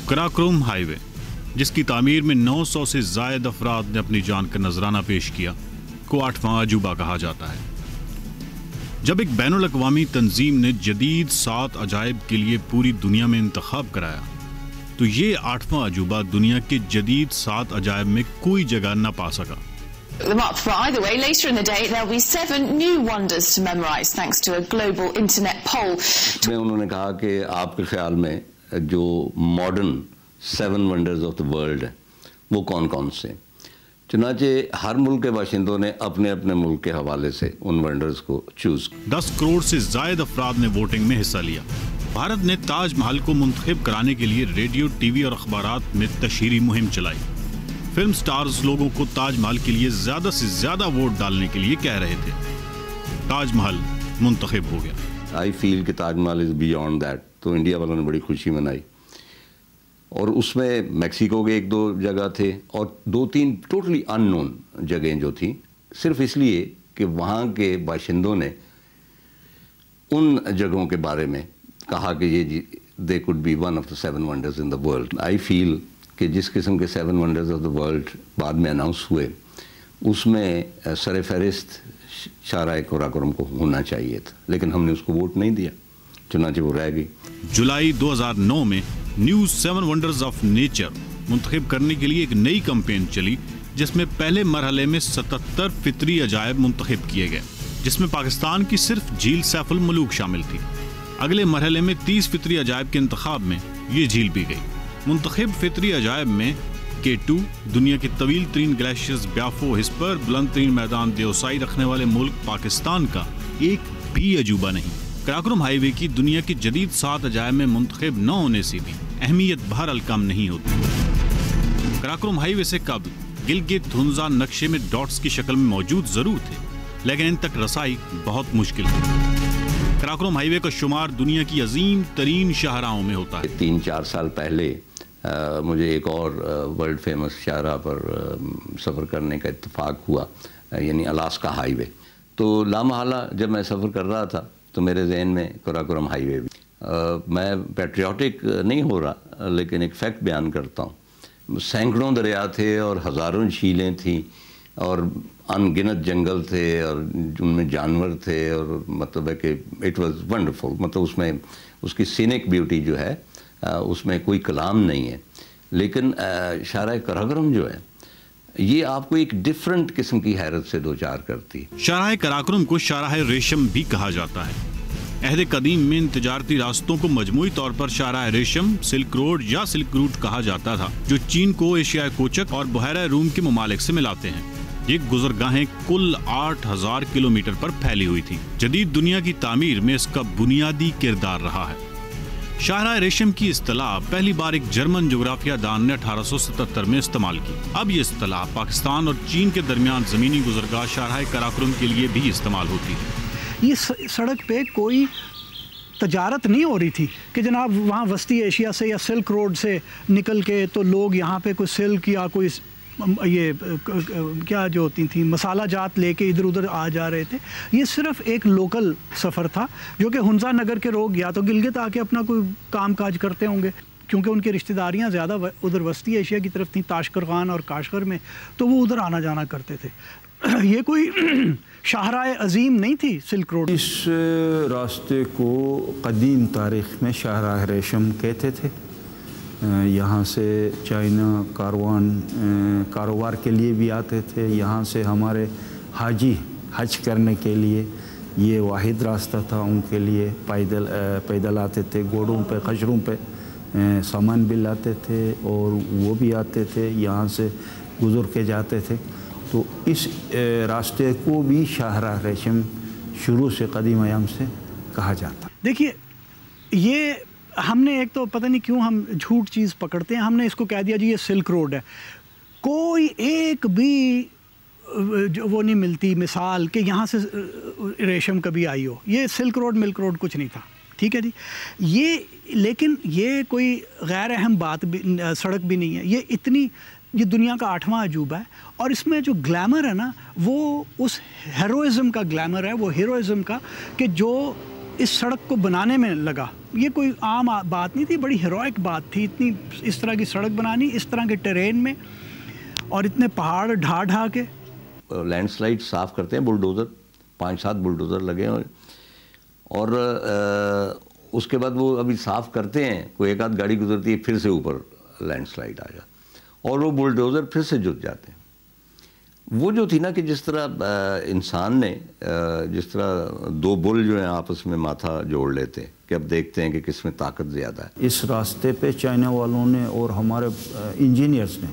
Karakoram highway, जिसकी तामीर में 900 से ज़ायद अफराद ने अपनी जान का नजराना पेश किया, को 8वां अजूबा कहा जाता है। जब एक बैनुल अक़वामी तंजीम ने जदीद 7 अजायब के लिए पूरी दुनिया में इंतखाब कराया, तो ये 8वां अजूबा दुनिया के जदीद 7 अजायब में कोई जगह न पा सका। The mark for either way. Later in the day, there'll be 7 new wonders to memorise, thanks to a global internet poll. इसमें उन्होंने कहा कि आपके ख्याल में जो modern 7 wonders of the world है वो कौन कौन से, चुनांचे हर मुल्क के बाशिंदों ने अपने अपने मुल्क के हवाले से उन वंडर्स को चूज। 10 करोड़ से जायद अफराद ने वोटिंग में हिस्सा लिया। भारत ने ताज महल को मुंतखब कराने के लिए रेडियो, टीवी और अखबारात में तशहीरी मुहिम चलाई। फिल्म स्टार्स लोगों को ताज महल के लिए ज्यादा से ज्यादा वोट डालने के लिए कह रहे थे। ताज महल मुंतखब हो गया। आई फील कि Taj Mahal is beyond that, तो इंडिया वालों ने बड़ी खुशी मनाई और उसमें मैक्सिको के 1-2 जगह थे और 2-3 टोटली अननोन जगहें जो थी, सिर्फ इसलिए कि वहाँ के बाशिंदों ने उन जगहों के बारे में कहा कि ये they could be one of the 7 wonders in the world. I feel कि जिस किस्म के 7 वंडर्स ऑफ द वर्ल्ड बाद में अनाउंस हुए, उसमें सर फहरिस्त शाहराह कराकोरम को होना चाहिए था, लेकिन हमने उसको वोट नहीं दिया, चुनांचे वो रह गई। जुलाई 2009 में न्यूज़ 7 वंडर्स ऑफ नेचर मुंतखब करने के लिए एक नई कैंपेन चली, जिसमें पहले मरहले में 77 फितरी अजायब मुंतखब किए गए, जिसमें पाकिस्तान की सिर्फ झील सैफुल मलूक शामिल थी। अगले मरहले में 30 फितरी अजायब के इंतखाब में ये झील भी गई। मुंतखब फितरी अजायब में K2, दुनिया के तवील तरीन ग्लेशियर्स ब्याफो हिस्पर, बुलंद तरीन मैदान देओसाई रखने वाले मुल्क पाकिस्तान का एक भी अजूबा नहीं। कराकोरम हाईवे की दुनिया के जदीद 7 अजायब में मुंतखब न होने से भी अहमियत बहरहाल कम नहीं होती। कराकोरम हाईवे से कबल गिलगित हुंजा नक्शे में डॉट्स की शक्ल में मौजूद जरूर थे, लेकिन इन तक रसाई बहुत मुश्किल है। कराकोरम हाईवे का शुमार दुनिया की अजीम तरीन शाहराहों में होता है। 3-4 साल पहले मुझे एक और वर्ल्ड फेमस शाहराह पर सफ़र करने का इत्तेफाक हुआ, यानी अलास्का हाईवे। तो लामहला जब मैं सफ़र कर रहा था तो मेरे जहन में कराकोरम हाईवे भी। मैं पैट्रियाटिक नहीं हो रहा, लेकिन एक फैक्ट बयान करता हूँ। सैकड़ों दरिया थे और हज़ारों झीलें थीं और अनगिनत जंगल थे और उनमें जानवर थे, और मतलब है कि इट वाज वंडरफुल। मतलब उसमें उसकी सीनिक ब्यूटी जो है उसमें कोई कलाम नहीं है। लेकिन शाहराह कराकोरम जो है ये आपको एक डिफरेंट किस्म की हैरत से दो चार करती है। शाहराह कराकोरम को शाहराह रेशम भी कहा जाता है। अहद कदीम में इन तिजारती रास्तों को मजमूई तौर पर शाहराह रेशम, सिल्क रोड या सिल्क रूट कहा जाता था, जो चीन को एशियाई कोचक और बहरा रूम के ममालिक से मिलाते हैं। ये गुजरगाहें कुल 8000 किलोमीटर पर फैली हुई थी। जदीद दुनिया की तामीर में इसका बुनियादी किरदार रहा है। शाहराह रेशम की इस्तिलाह पहली बार एक जर्मन जोग्राफिया दान ने 1877 में इस्तेमाल की। अब ये इस्तिलाह पाकिस्तान और चीन के दरमियान जमीनी गुजरगाह शाहराह कराकोरम के लिए भी इस्तेमाल होती है। ये सड़क पे कोई तजारत नहीं हो रही थी कि जनाब वहाँ वस्ती एशिया से या सिल्क रोड से निकल के तो लोग यहाँ पे कोई सिल्क या कोई ये क्या जो होती थी मसाला जात लेके इधर उधर आ जा रहे थे। ये सिर्फ एक लोकल सफ़र था जो कि हुंजा नगर के लोग या तो गिलगित आके अपना कोई काम काज करते होंगे, क्योंकि उनकी रिश्तेदारियाँ ज़्यादा उधर वस्ती एशिया की तरफ थी, ताशकर खान और काशगर में, तो वो उधर आना जाना करते थे। ये कोई शाहराह अजीम नहीं थी सिल्क रोड। इस रास्ते को कदीम तारीख़ में शाहराह रेशम कहते थे। यहाँ से चाइना कारोबार के लिए भी आते थे। यहाँ से हमारे हाजी हज करने के लिए ये वाहिद रास्ता था उनके लिए। पैदल आते थे, घोड़ों पे खच्चरों पे सामान भी लाते थे और वो भी आते थे, यहाँ से गुजर के जाते थे। तो इस रास्ते को भी शाहराह रेशम शुरू से कदीम अयाम से कहा जाता। देखिए, ये हमने एक तो पता नहीं क्यों हम झूठ चीज़ पकड़ते हैं, हमने इसको कह दिया जी ये सिल्क रोड है। कोई एक भी जो वो नहीं मिलती मिसाल कि यहाँ से रेशम कभी आई हो। ये सिल्क रोड मिल्क रोड कुछ नहीं था, ठीक है जी। ये लेकिन ये कोई गैर अहम बात भी सड़क भी नहीं है। ये दुनिया का 8वां अजूबा है और इसमें जो ग्लैमर है ना वो उस हेरोइज़म का ग्लैमर है, वो हीरोइज़म का कि जो इस सड़क को बनाने में लगा। ये कोई आम बात नहीं थी, बड़ी हीरोइक बात थी। इतनी इस तरह की सड़क बनानी इस तरह के टेरेन में और इतने पहाड़ ढा ढा के। लैंडस्लाइड साफ़ करते हैं बुलडोज़र, 5-7 बुलडोज़र लगे हैं और उसके बाद वो अभी साफ़ करते हैं, कोई एक आध गाड़ी गुजरती है, फिर से ऊपर लैंडस्लाइड आ जाता और वो बुलडोज़र फिर से जुट जाते हैं। वो जो थी ना कि जिस तरह इंसान ने जिस तरह 2 बुल जो हैं आपस में माथा जोड़ लेते हैं कि अब देखते हैं कि किस में ताकत ज़्यादा है। इस रास्ते पे चाइना वालों ने और हमारे इंजीनियर्स ने,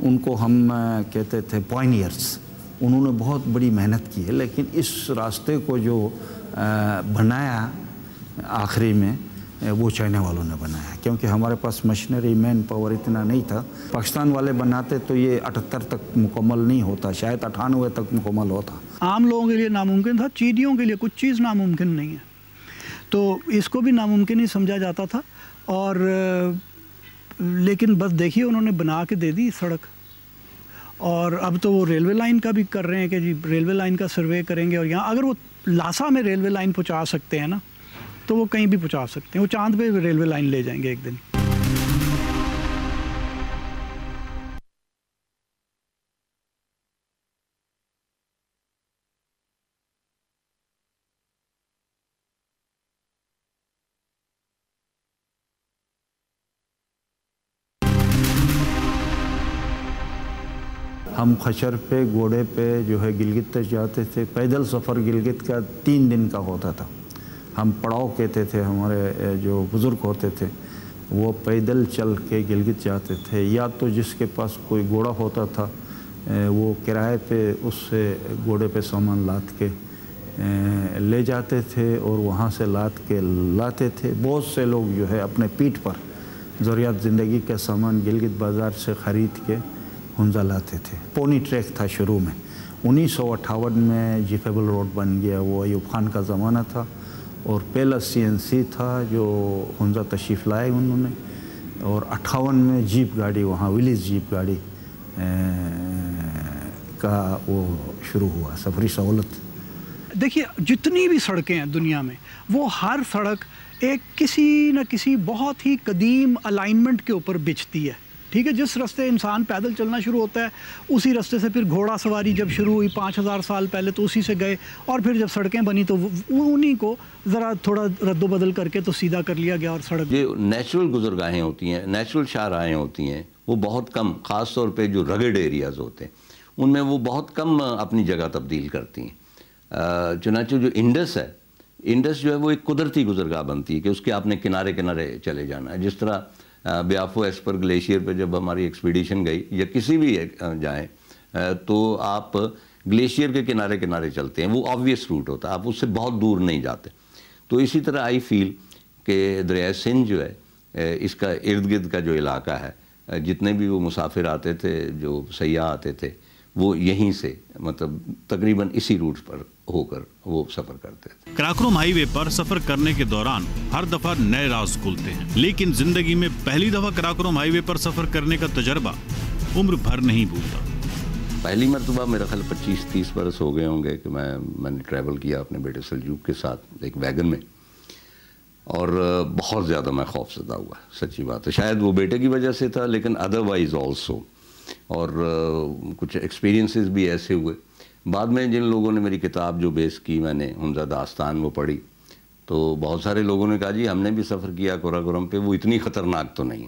उनको हम कहते थे पॉइनियर्स, उन्होंने बहुत बड़ी मेहनत की है। लेकिन इस रास्ते को जो बनाया आखिरी में वो चाइना वालों ने बनाया, क्योंकि हमारे पास मशीनरी मैन पावर इतना नहीं था। पाकिस्तान वाले बनाते तो ये 78 तक मुकम्मल नहीं होता, शायद 98 तक मुकम्मल होता। आम लोगों के लिए नामुमकिन था, चीनियों के लिए कुछ चीज़ नामुमकिन नहीं है, तो इसको भी नामुमकिन ही समझा जाता था। और लेकिन बस देखिए उन्होंने बना के दे दी सड़क। और अब तो वो रेलवे लाइन का भी कर रहे हैं कि जी रेलवे लाइन का सर्वे करेंगे, और यहाँ अगर वो लासा में रेलवे लाइन पहुँचा सकते हैं ना, तो वो कहीं भी पहुंचा सकते हैं। वो चांद पे रेलवे लाइन ले जाएंगे एक दिन। हम खच्चर पे, घोड़े पे जो है गिलगित तक जाते थे। पैदल सफ़र गिलगित का 3 दिन का होता था। हम पड़ाव कहते थे, हमारे जो बुज़ुर्ग होते थे वो पैदल चल के गिलगित जाते थे, या तो जिसके पास कोई घोड़ा होता था वो किराए पे उससे घोड़े पे सामान लाद के ले जाते थे और वहाँ से लाद के लाते थे। बहुत से लोग जो है अपने पीठ पर ज़रूरियात ज़िंदगी का सामान गिलगित बाज़ार से ख़रीद के हुंजा लाते थे। पोनी ट्रैक था शुरू में, 1958 में जीफेबल रोड बन गया, वो अयूब खान का ज़माना था। और पहला CNC था जो हुंजा तशरीफ़ लाए उन्होंने, और 58 में जीप गाड़ी, वहाँ विलीज जीप गाड़ी का वो शुरू हुआ सफरी सहूलत। देखिए जितनी भी सड़कें हैं दुनिया में, वो हर सड़क एक किसी न किसी बहुत ही कदीम अलाइनमेंट के ऊपर बिछती है। ठीक है, जिस रास्ते इंसान पैदल चलना शुरू होता है उसी रास्ते से फिर घोड़ा सवारी जब शुरू हुई 5000 साल पहले तो उसी से गए, और फिर जब सड़कें बनी तो उन्हीं को ज़रा थोड़ा रद्दोबदल करके तो सीधा कर लिया गया। और सड़क ये नेचुरल गुजरगाहें होती हैं, नेचुरल शाहराहें होती हैं, वो बहुत कम, ख़ास तौर पे जो रगड एरियाज़ होते हैं उनमें वो बहुत कम अपनी जगह तब्दील करती हैं। चुनांचे जो इंडस है, इंडस जो है वो एक कुदरती गुजरगाह बनती है कि उसके आपने किनारे किनारे चले जाना है। जिस तरह ब्याफो एस्पर ग्लेशियर पे जब हमारी एक्सपीडिशन गई, या किसी भी जाएं तो आप ग्लेशियर के किनारे किनारे चलते हैं, वो ऑब्वियस रूट होता है, आप उससे बहुत दूर नहीं जाते। तो इसी तरह आई फील कि दरिया सिंध जो है इसका इर्द गिर्द का जो इलाका है, जितने भी वो मुसाफिर आते थे, जो सयाह आते थे, वो यहीं से मतलब तकरीबन इसी रूट पर होकर वो सफ़र करते थे। कराकोरम हाईवे पर सफ़र करने के दौरान हर दफ़ा नए राज खुलते हैं, लेकिन ज़िंदगी में पहली दफ़ा कराकोरम हाईवे पर सफ़र करने का तजर्बा उम्र भर नहीं भूलता। पहली मरतबा मेरा ख्याल 25-30 बरस हो गए होंगे कि मैंने ट्रैवल किया अपने बेटे सलजूक के साथ एक वैगन में, और बहुत ज़्यादा मैं खौफज़दा हुआ, सच्ची बात है। शायद वो बेटे की वजह से था, लेकिन अदरवाइज़ ऑल्सो, और कुछ एक्सपीरियंसेस भी ऐसे हुए। बाद में जिन लोगों ने मेरी किताब जो बेस की, मैंने हुंजा दास्तान वो पढ़ी, तो बहुत सारे लोगों ने कहा जी हमने भी सफ़र किया कराकोरम पे, वो इतनी ख़तरनाक तो नहीं,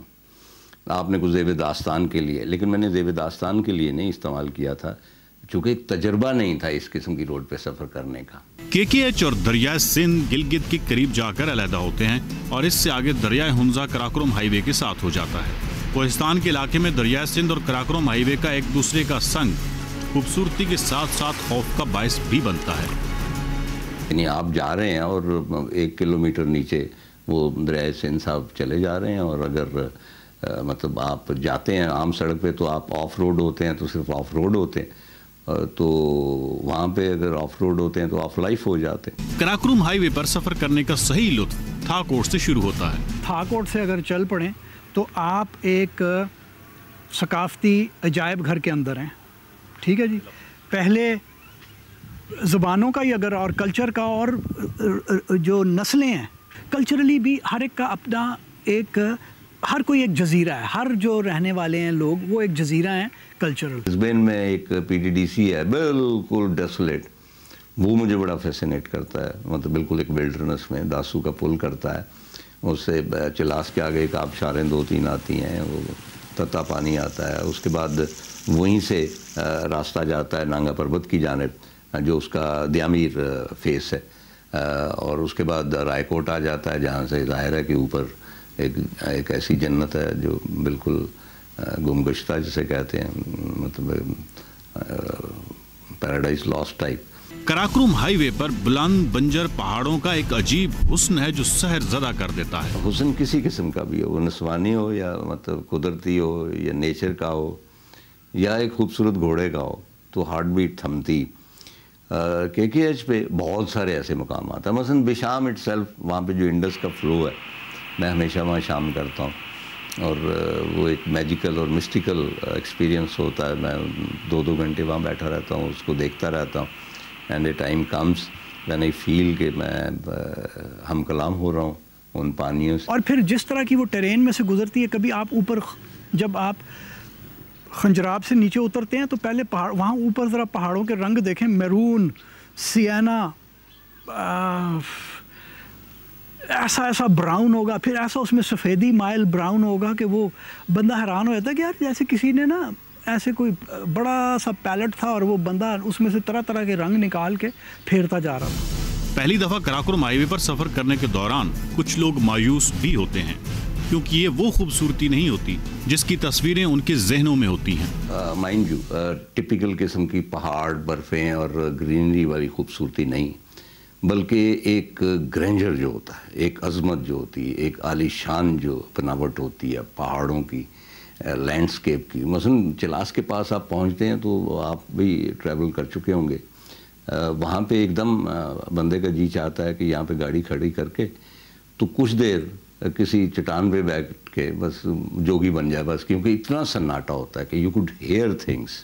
आपने कुछ ज़ेब दास्तान के लिए, लेकिन मैंने ज़ेब दास्तान के लिए नहीं इस्तेमाल किया था, चूँकि एक तजर्बा नहीं था इस किस्म की रोड पे सफ़र करने का। KKH और दरिया सिंध गिलगित के करीब जाकर अलहदा होते हैं, और इससे आगे दरिया हुंजा कराकोरम हाईवे के साथ हो जाता है। कोहिस्तान के इलाके में दरिया सिंध और कराकोरम हाईवे का एक दूसरे का संग खूबसूरती के साथ साथ खौफ का बायस भी बनता है। यानी आप जा रहे हैं और 1 किलोमीटर नीचे वो दरिया सिंध साहब चले जा रहे हैं, और अगर मतलब आप जाते हैं आम सड़क पे तो आप ऑफ रोड होते हैं, तो सिर्फ ऑफ रोड होते हैं, तो वहाँ पे अगर ऑफ रोड होते हैं तो ऑफ लाइफ हो जाते हैं। कराकोरम हाईवे पर सफ़र करने का सही लुत्फ थाकोट से शुरू होता है। थाकोट से अगर चल पड़े तो आप एक सकाफती अजायब घर के अंदर हैं। ठीक है जी, पहले زبانوں کا ہی اگر اور کلچر کا اور جو نسلیں ہیں کلچرلی بھی ہر ایک کا اپنا ایک ہر کوئی ایک جزیرہ ہے. ہر جو رہنے والے ہیں لوگ وہ ایک جزیرہ ہیں کلچرل. برسبین میں ایک پی ٹی ڈی سی ہے بالکل ڈیسولیٹ, وہ مجھے بڑا فیسینیٹ کرتا ہے. مطلب بالکل ایک ویلڈرنس میں داسو کا پل کرتا ہے, اس سے چلاس کے آگے ایک آبشاریں 2-3 آتی ہیں, وہ تتا پانی آتا ہے. اس کے بعد وہیں سے راستہ جاتا ہے نانگا پربت کی جانب جو اس کا دیامیر فیس ہے, اور اس کے بعد رائے کوٹ آ جاتا ہے جہاں سے ظاہر ہے کہ اوپر ایک ایسی جنت ہے جو بالکل گمگشتہ جسے کہتے ہیں, مطلب paradise lost type. Karakoram highway پر بلند بنجر پہاڑوں کا ایک عجیب حسن ہے جو سحر زدہ کر دیتا ہے. حسن کسی قسم کا بھی ہو, وہ نسوانی ہو یا مطلب قدرتی ہو یا نیچر کا ہو یا ایک خوبصورت گھوڑے کا ہو, تو ہارٹ بیٹ تھمتی. کے کے ایچ پہ بہت سارے ایسے مقامات ہیں, مثلا بشام اٹ سیلف, وہاں پہ جو انڈس کا فلو ہے, میں ہمیشہ وہاں شام کرتا ہوں, اور وہ ایک میجیکل اور مسٹیکل ایکسپیرینس ہوتا ہے. میں 2-2 گھنٹے وہاں بیٹھا رہتا ہوں, اس کو دیکھتا رہتا ہوں. And a time comes when I feel کہ میں ہم کلام ہو رہا ہوں ان پانیوں سے. اور پھر جس طرح کی وہ ٹرین میں سے گزرتی ہے, کبھی آپ اوپر جب آپ خنجراب سے نیچے اترتے ہیں تو پہلے پہاڑ وہاں اوپر ذرا پہاڑوں کے رنگ دیکھیں, میرون, سیانا, ایسا براؤن ہوگا, پھر ایسا اس میں سفیدی مائل براؤن ہوگا کہ وہ بندہ حیران ہو جاتا ہے کہ یار جیسے کسی نے نا ایسے کوئی بڑا سا پیلٹ تھا اور وہ بندہ اس میں سے طرح طرح کے رنگ نکال کے پھیرتا جا رہا تھا. پہلی دفعہ کراکرم ہائی وے پر سفر کرنے کے دوران کچھ لوگ مایوس بھی ہوتے ہیں کیونکہ یہ وہ خوبصورتی نہیں ہوتی جس کی تصویریں ان کے ذہنوں میں ہوتی ہیں. مائنڈ یو ٹپیکل قسم کی پہاڑ, برفیں اور گرینری والی خوبصورتی نہیں, بلکہ ایک گرینجر جو ہوتا ہے, ایک عظمت جو ہوتی ہے, ایک عالی شان جو بناوٹ ہوتی ہے پہاڑوں کی, لینڈسکیپ کی. مثلا چلاس کے پاس آپ پہنچتے ہیں تو آپ بھی ٹریول کر چکے ہوں گے, وہاں پہ ایک دم بندے کا جی چاہتا ہے کہ یہاں پہ گاڑی کھڑی کر کے تو کچھ دیر کسی چٹان پہ بیٹھ کے بس جوگی بن جائے بس, کیونکہ اتنا سناٹا ہوتا ہے کہ یو کوڈ ہیئر تھنگس.